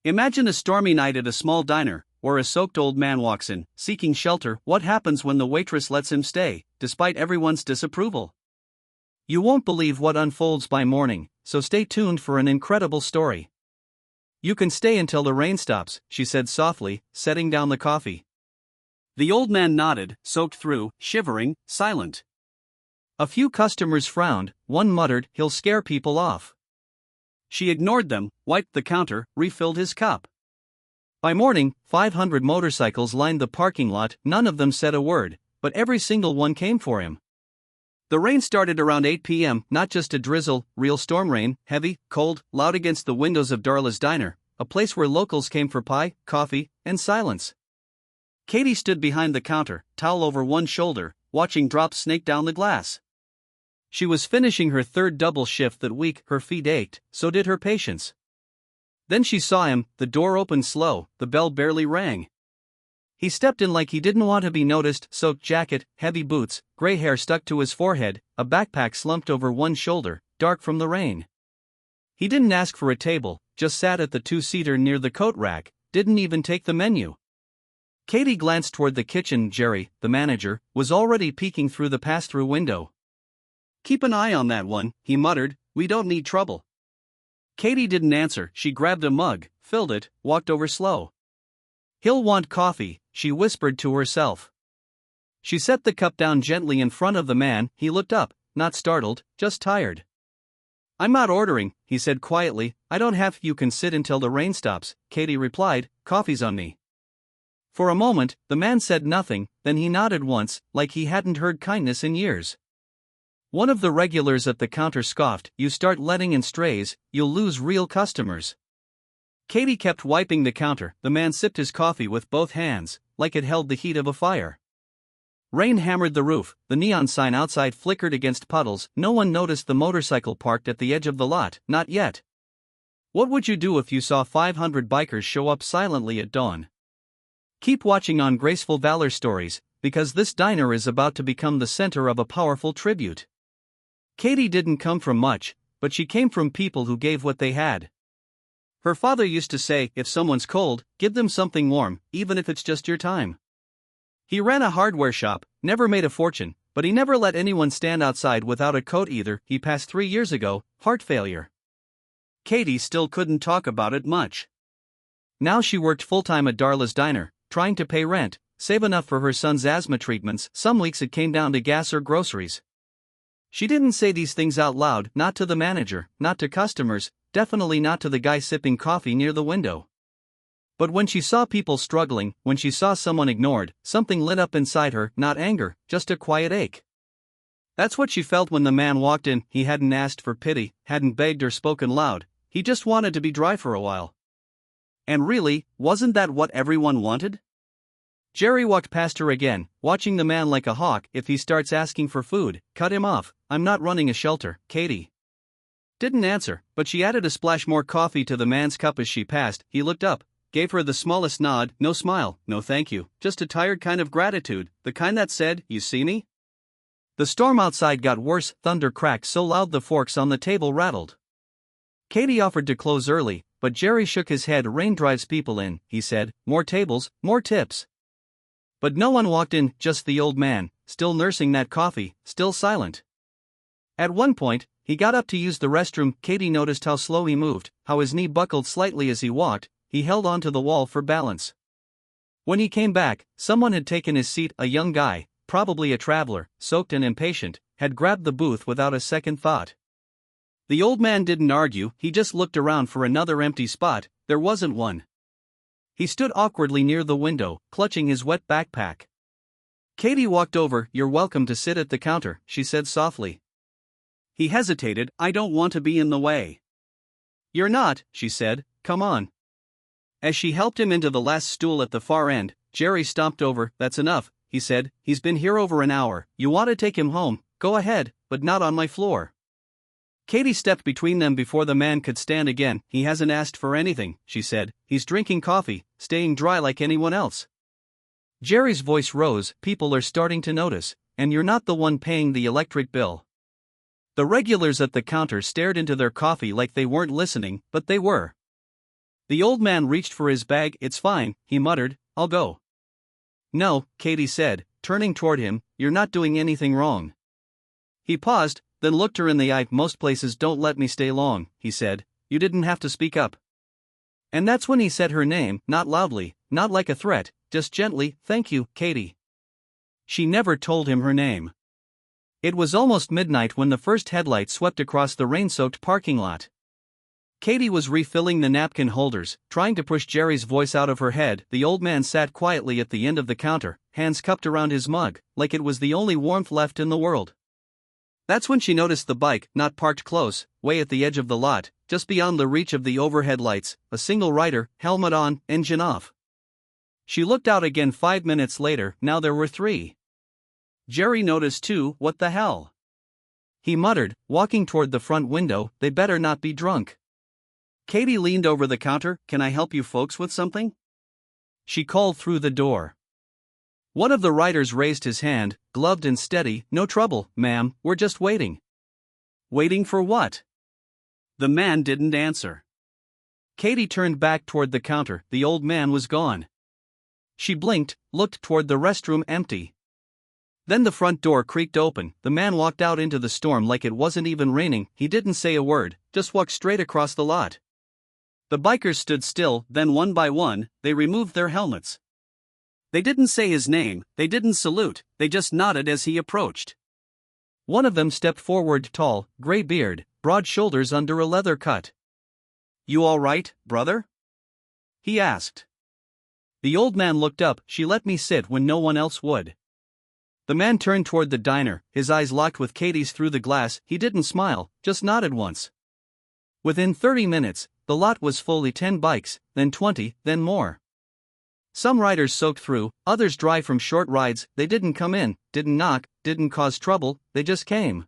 Imagine a stormy night at a small diner, where a soaked old man walks in, seeking shelter. What happens when the waitress lets him stay, despite everyone's disapproval? You won't believe what unfolds by morning, so stay tuned for an incredible story. You can stay until the rain stops, she said softly, setting down the coffee. The old man nodded, soaked through, shivering, silent. A few customers frowned, one muttered, "He'll scare people off." She ignored them, wiped the counter, refilled his cup. By morning, 500 motorcycles lined the parking lot. None of them said a word, but every single one came for him. The rain started around 8 p.m., not just a drizzle, real storm rain, heavy, cold, loud against the windows of Darla's diner, a place where locals came for pie, coffee, and silence. Katie stood behind the counter, towel over one shoulder, watching drops snake down the glass. She was finishing her third double shift that week. Her feet ached, so did her patience. Then she saw him. The door opened slow, the bell barely rang. He stepped in like he didn't want to be noticed, soaked jacket, heavy boots, gray hair stuck to his forehead, a backpack slumped over one shoulder, dark from the rain. He didn't ask for a table, just sat at the two-seater near the coat rack, didn't even take the menu. Katie glanced toward the kitchen. Jerry, the manager, was already peeking through the pass-through window. "Keep an eye on that one," he muttered, "we don't need trouble." Katie didn't answer. She grabbed a mug, filled it, walked over slow. "He'll want coffee," she whispered to herself. She set the cup down gently in front of the man. He looked up, not startled, just tired. "I'm not ordering," he said quietly. "I don't have." "You can sit until the rain stops," Katie replied. "Coffee's on me." For a moment, the man said nothing, then he nodded once, like he hadn't heard kindness in years. One of the regulars at the counter scoffed, "You start letting in strays, you'll lose real customers." Katie kept wiping the counter. The man sipped his coffee with both hands, like it held the heat of a fire. Rain hammered the roof, the neon sign outside flickered against puddles. No one noticed the motorcycle parked at the edge of the lot, not yet. What would you do if you saw 500 bikers show up silently at dawn? Keep watching on Graceful Valor Stories, because this diner is about to become the center of a powerful tribute. Katie didn't come from much, but she came from people who gave what they had. Her father used to say, "If someone's cold, give them something warm, even if it's just your time." He ran a hardware shop, never made a fortune, but he never let anyone stand outside without a coat either. He passed 3 years ago, heart failure. Katie still couldn't talk about it much. Now she worked full-time at Darla's diner, trying to pay rent, save enough for her son's asthma treatments. Some weeks it came down to gas or groceries. She didn't say these things out loud, not to the manager, not to customers, definitely not to the guy sipping coffee near the window. But when she saw people struggling, when she saw someone ignored, something lit up inside her, not anger, just a quiet ache. That's what she felt when the man walked in. He hadn't asked for pity, hadn't begged or spoken loud, he just wanted to be dry for a while. And really, wasn't that what everyone wanted? Jerry walked past her again, watching the man like a hawk. "If he starts asking for food, cut him off. I'm not running a shelter." Katie didn't answer, but she added a splash more coffee to the man's cup as she passed. He looked up, gave her the smallest nod, no smile, no thank you, just a tired kind of gratitude, the kind that said, "You see me?" The storm outside got worse. Thunder cracked so loud the forks on the table rattled. Katie offered to close early, but Jerry shook his head. "Rain drives people in," he said. "More tables, more tips." But no one walked in, just the old man, still nursing that coffee, still silent. At one point, he got up to use the restroom. Katie noticed how slow he moved, how his knee buckled slightly as he walked. He held onto the wall for balance. When he came back, someone had taken his seat. A young guy, probably a traveler, soaked and impatient, had grabbed the booth without a second thought. The old man didn't argue, he just looked around for another empty spot. There wasn't one. He stood awkwardly near the window, clutching his wet backpack. Katie walked over. "You're welcome to sit at the counter," she said softly. He hesitated. "I don't want to be in the way." "You're not," she said, "come on." As she helped him into the last stool at the far end, Jerry stomped over. "That's enough," he said. "He's been here over an hour. You want to take him home, go ahead, but not on my floor." Katie stepped between them before the man could stand again. "He hasn't asked for anything," she said. "He's drinking coffee, staying dry like anyone else." Jerry's voice rose. "People are starting to notice, and you're not the one paying the electric bill." The regulars at the counter stared into their coffee like they weren't listening, but they were. The old man reached for his bag. It's fine, he muttered, I'll go. No, Katie said, turning toward him, you're not doing anything wrong. He paused, then looked her in the eye. Most places don't let me stay long, he said, you didn't have to speak up. And that's when he said her name, not loudly, not like a threat, just gently, thank you, Katie. She never told him her name. It was almost midnight when the first headlight swept across the rain-soaked parking lot. Katie was refilling the napkin holders, trying to push Jerry's voice out of her head. The old man sat quietly at the end of the counter, hands cupped around his mug, like it was the only warmth left in the world. That's when she noticed the bike, not parked close, way at the edge of the lot, just beyond the reach of the overhead lights, a single rider, helmet on, engine off. She looked out again 5 minutes later. Now there were 3. Jerry noticed too. What the hell? He muttered, walking toward the front window, they better not be drunk. Katie leaned over the counter. Can I help you folks with something? She called through the door. One of the riders raised his hand, gloved and steady. No trouble, ma'am, we're just waiting. Waiting for what? The man didn't answer. Katie turned back toward the counter. The old man was gone. She blinked, looked toward the restroom, empty. Then the front door creaked open. The man walked out into the storm like it wasn't even raining. He didn't say a word, just walked straight across the lot. The bikers stood still, then one by one, they removed their helmets. They didn't say his name, they didn't salute, they just nodded as he approached. One of them stepped forward, tall, gray beard, broad shoulders under a leather cut. You all right, brother? He asked. The old man looked up. She let me sit when no one else would. The man turned toward the diner, his eyes locked with Katie's through the glass. He didn't smile, just nodded once. Within 30 minutes, the lot was fully 10 bikes, then 20, then more. Some riders soaked through, others dry from short rides. They didn't come in, didn't knock, didn't cause trouble, they just came.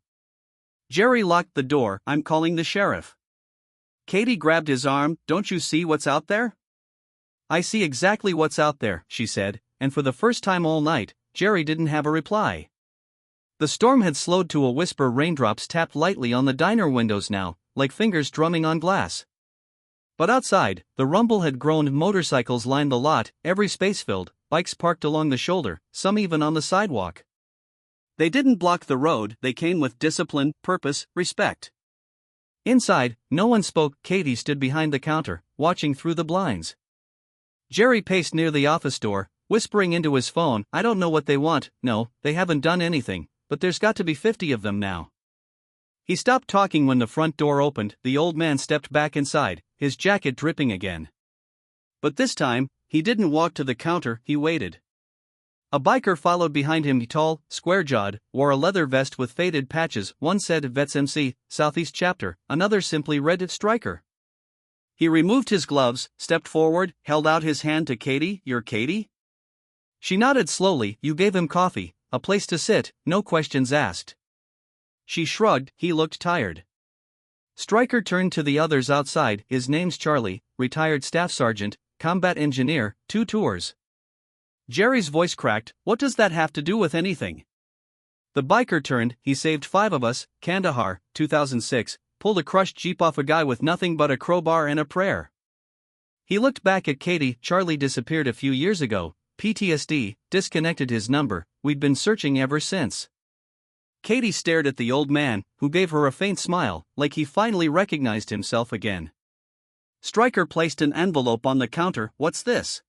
Jerry locked the door. I'm calling the sheriff. Katie grabbed his arm. Don't you see what's out there? I see exactly what's out there, she said, and for the first time all night, Jerry didn't have a reply. The storm had slowed to a whisper. Raindrops tapped lightly on the diner windows now, like fingers drumming on glass. But outside, the rumble had grown. Motorcycles lined the lot, every space filled, bikes parked along the shoulder, some even on the sidewalk. They didn't block the road, they came with discipline, purpose, respect. Inside, no one spoke. Katie stood behind the counter, watching through the blinds. Jerry paced near the office door, whispering into his phone. I don't know what they want. No, they haven't done anything, but there's got to be 50 of them now. He stopped talking when the front door opened. The old man stepped back inside, his jacket dripping again. But this time, he didn't walk to the counter, he waited. A biker followed behind him, tall, square-jawed, wore a leather vest with faded patches. One said Vets MC, Southeast Chapter, another simply read Striker. He removed his gloves, stepped forward, held out his hand to Katie. You're Katie? She nodded slowly. You gave him coffee, a place to sit, no questions asked. She shrugged. He looked tired. Stryker turned to the others outside. His name's Charlie, retired staff sergeant, combat engineer, 2 tours. Jerry's voice cracked. What does that have to do with anything? The biker turned. He saved 5 of us. Kandahar, 2006, pulled a crushed Jeep off a guy with nothing but a crowbar and a prayer. He looked back at Katie. Charlie disappeared a few years ago. PTSD, disconnected his number. We'd been searching ever since. Katie stared at the old man, who gave her a faint smile, like he finally recognized himself again. Stryker placed an envelope on the counter. What's this?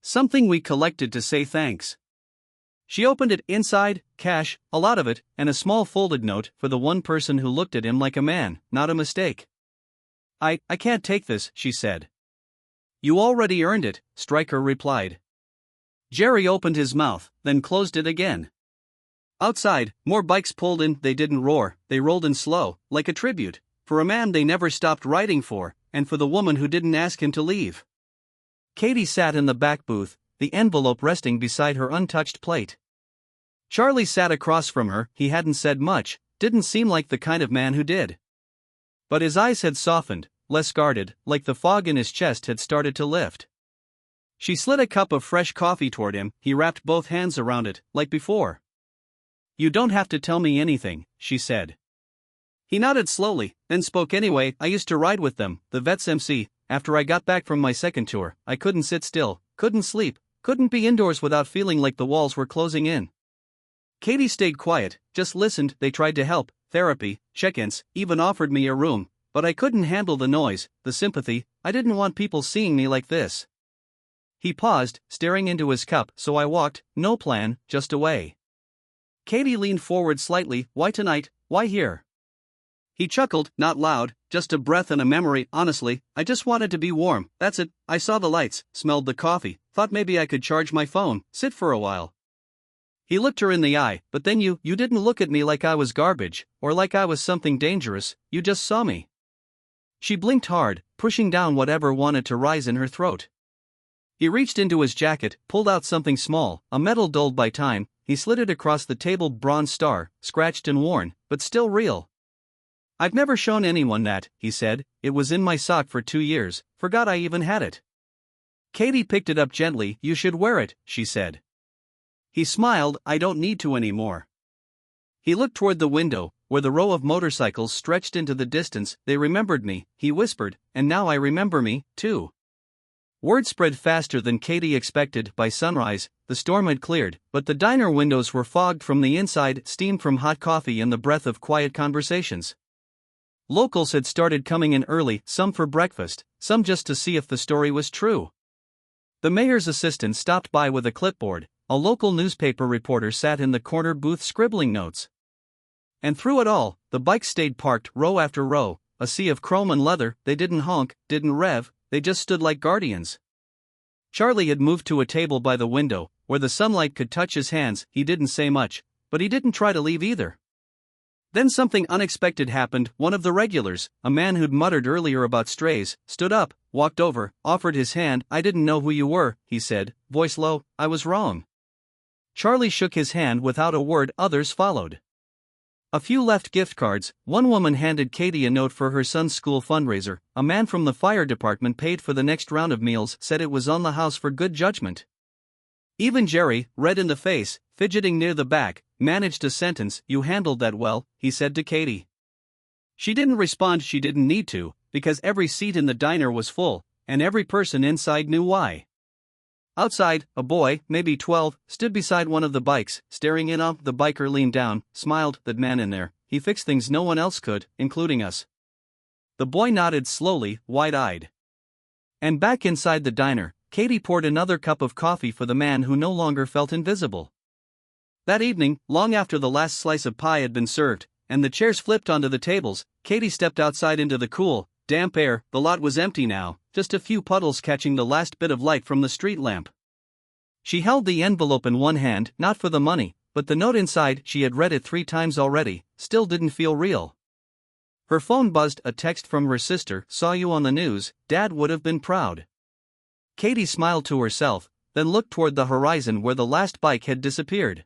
Something we collected to say thanks. She opened it. Inside, cash, a lot of it, and a small folded note for the one person who looked at him like a man, not a mistake. I can't take this, she said. You already earned it, Stryker replied. Jerry opened his mouth, then closed it again. Outside, more bikes pulled in. They didn't roar, they rolled in slow, like a tribute, for a man they never stopped riding for, and for the woman who didn't ask him to leave. Katie sat in the back booth, the envelope resting beside her untouched plate. Charlie sat across from her. He hadn't said much, didn't seem like the kind of man who did. But his eyes had softened, less guarded, like the fog in his chest had started to lift. She slid a cup of fresh coffee toward him. He wrapped both hands around it, like before. You don't have to tell me anything, she said. He nodded slowly, then spoke anyway. I used to ride with them, the Vets MC, after I got back from my second tour, I couldn't sit still, couldn't sleep, couldn't be indoors without feeling like the walls were closing in. Katie stayed quiet, just listened. They tried to help, therapy, check-ins, even offered me a room, but I couldn't handle the noise, the sympathy. I didn't want people seeing me like this. He paused, staring into his cup, so I walked, no plan, just away. Katie leaned forward slightly. Why tonight, why here? He chuckled, not loud, just a breath and a memory. Honestly, I just wanted to be warm, that's it. I saw the lights, smelled the coffee, thought maybe I could charge my phone, sit for a while. He looked her in the eye. But then you didn't look at me like I was garbage, or like I was something dangerous, you just saw me. She blinked hard, pushing down whatever wanted to rise in her throat. He reached into his jacket, pulled out something small, a medal dulled by time. He slid it across the table. Bronze star, scratched and worn, but still real. I've never shown anyone that, he said. It was in my sock for 2 years, forgot I even had it. Katie picked it up gently. You should wear it, she said. He smiled. I don't need to anymore. He looked toward the window, where the row of motorcycles stretched into the distance. They remembered me, he whispered, and now I remember me, too. Word spread faster than Katie expected. By sunrise, the storm had cleared, but the diner windows were fogged from the inside, steam from hot coffee and the breath of quiet conversations. Locals had started coming in early, some for breakfast, some just to see if the story was true. The mayor's assistant stopped by with a clipboard. A local newspaper reporter sat in the corner booth scribbling notes. And through it all, the bikes stayed parked row after row, a sea of chrome and leather. They didn't honk, didn't rev, they just stood like guardians. Charlie had moved to a table by the window, where the sunlight could touch his hands. He didn't say much, but he didn't try to leave either. Then something unexpected happened. One of the regulars, a man who'd muttered earlier about strays, stood up, walked over, offered his hand. I didn't know who you were, he said, voice low. I was wrong. Charlie shook his hand without a word. Others followed. A few left gift cards. One woman handed Katie a note for her son's school fundraiser. A man from the fire department paid for the next round of meals, said it was on the house for good judgment. Even Jerry, red in the face, fidgeting near the back, managed a sentence. You handled that well, he said to Katie. She didn't respond. She didn't need to, because every seat in the diner was full, and every person inside knew why. Outside, a boy, maybe 12, stood beside one of the bikes, staring in. The biker leaned down, smiled. That man in there, he fixed things no one else could, including us. The boy nodded slowly, wide-eyed. And back inside the diner, Katie poured another cup of coffee for the man who no longer felt invisible. That evening, long after the last slice of pie had been served, and the chairs flipped onto the tables, Katie stepped outside into the cool, damp air. The lot was empty now, just a few puddles catching the last bit of light from the street lamp. She held the envelope in one hand, not for the money, but the note inside. She had read it 3 times already, still didn't feel real. Her phone buzzed. A text from her sister. Saw you on the news, Dad would have been proud. Katie smiled to herself, then looked toward the horizon where the last bike had disappeared.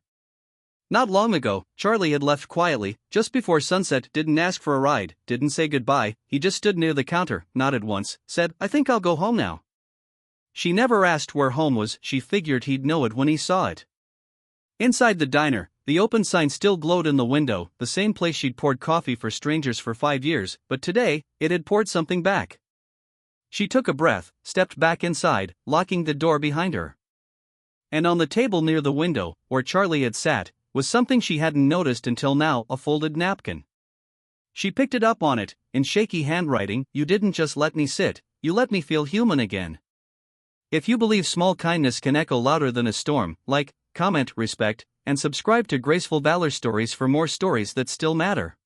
Not long ago, Charlie had left quietly, just before sunset. Didn't ask for a ride, didn't say goodbye. He just stood near the counter, nodded once, said, I think I'll go home now. She never asked where home was. She figured he'd know it when he saw it. Inside the diner, the open sign still glowed in the window, the same place she'd poured coffee for strangers for 5 years, but today, it had poured something back. She took a breath, stepped back inside, locking the door behind her. And on the table near the window, where Charlie had sat, was something she hadn't noticed until now. A folded napkin. She picked it up. On it, in shaky handwriting, you didn't just let me sit, you let me feel human again. If you believe small kindness can echo louder than a storm, like, comment, respect, and subscribe to Graceful Valor Stories for more stories that still matter.